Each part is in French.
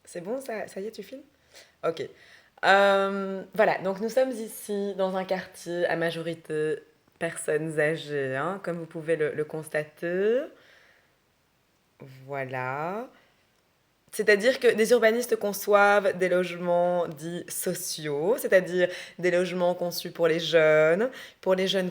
C'est bon, ça y est, tu filmes? Ok. Voilà, donc nous sommes ici dans un quartier à majorité personnes âgées, hein, comme vous pouvez le constater. Voilà. C'est-à-dire que des urbanistes conçoivent des logements dits sociaux, c'est-à-dire des logements conçus pour les jeunes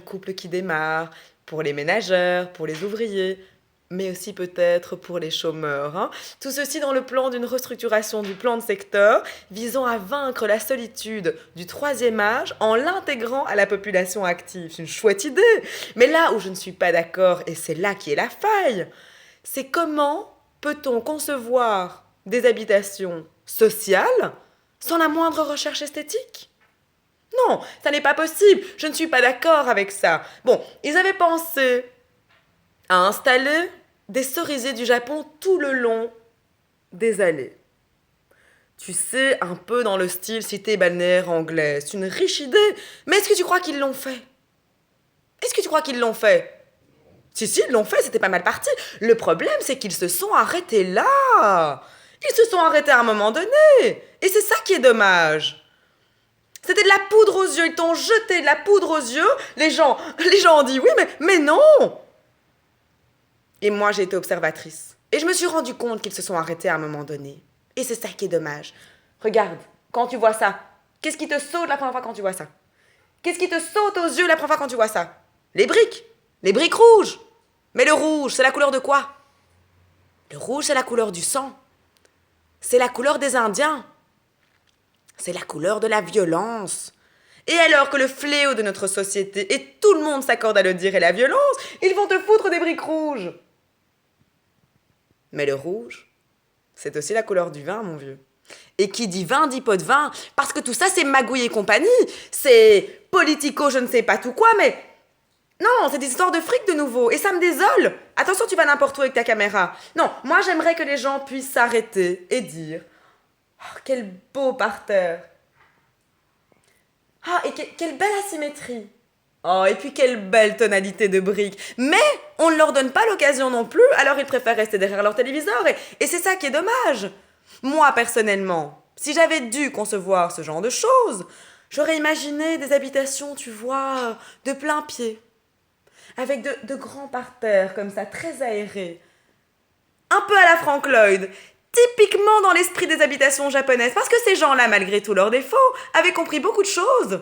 couples qui démarrent, pour les ménageurs, pour les ouvriers, mais aussi peut-être pour les chômeurs, hein. Tout ceci dans le plan d'une restructuration du plan de secteur visant à vaincre la solitude du troisième âge en l'intégrant à la population active. C'est une chouette idée. Mais là où je ne suis pas d'accord, et c'est là qui est la faille, c'est comment peut-on concevoir des habitations sociales sans la moindre recherche esthétique? Non, ça n'est pas possible. Je ne suis pas d'accord avec ça. Bon, ils avaient pensé à installer des cerisiers du Japon tout le long des allées. Tu sais, un peu dans le style cité balnéaire anglaise. C'est une riche idée. Mais est-ce que tu crois qu'ils l'ont fait? Est-ce que tu crois qu'ils l'ont fait? Si, si, ils l'ont fait, c'était pas mal parti. Le problème, c'est qu'ils se sont arrêtés là. Ils se sont arrêtés à un moment donné. Et c'est ça qui est dommage. C'était de la poudre aux yeux. Ils t'ont jeté de la poudre aux yeux. Les gens ont dit oui, mais non. Et moi, j'ai été observatrice. Et je me suis rendu compte qu'ils se sont arrêtés à un moment donné. Et c'est ça qui est dommage. Regarde, quand tu vois ça, qu'est-ce qui te saute la première fois quand tu vois ça? Qu'est-ce qui te saute aux yeux la première fois quand tu vois ça? Les briques. Les briques rouges. Mais le rouge, c'est la couleur de quoi? Le rouge, c'est la couleur du sang. C'est la couleur des Indiens. C'est la couleur de la violence. Et alors que le fléau de notre société, et tout le monde s'accorde à le dire, est la violence, ils vont te foutre des briques rouges. Mais le rouge, c'est aussi la couleur du vin, mon vieux. Et qui dit vin dit pot de vin, parce que tout ça, c'est magouille et compagnie. C'est politico, je ne sais pas tout quoi, mais non, c'est des histoires de fric de nouveau, et ça me désole. Attention, tu vas n'importe où avec ta caméra. Non, moi j'aimerais que les gens puissent s'arrêter et dire oh, quel beau parterre. Ah, et quelle belle asymétrie. Oh, et puis quelle belle tonalité de briques. Mais on ne leur donne pas l'occasion non plus, alors ils préfèrent rester derrière leur téléviseur, et c'est ça qui est dommage. Moi, personnellement, si j'avais dû concevoir ce genre de choses, j'aurais imaginé des habitations, tu vois, de plein pied, avec de grands parterres comme ça, très aérés. Un peu à la Frank Lloyd, typiquement dans l'esprit des habitations japonaises, parce que ces gens-là, malgré tous leurs défauts, avaient compris beaucoup de choses.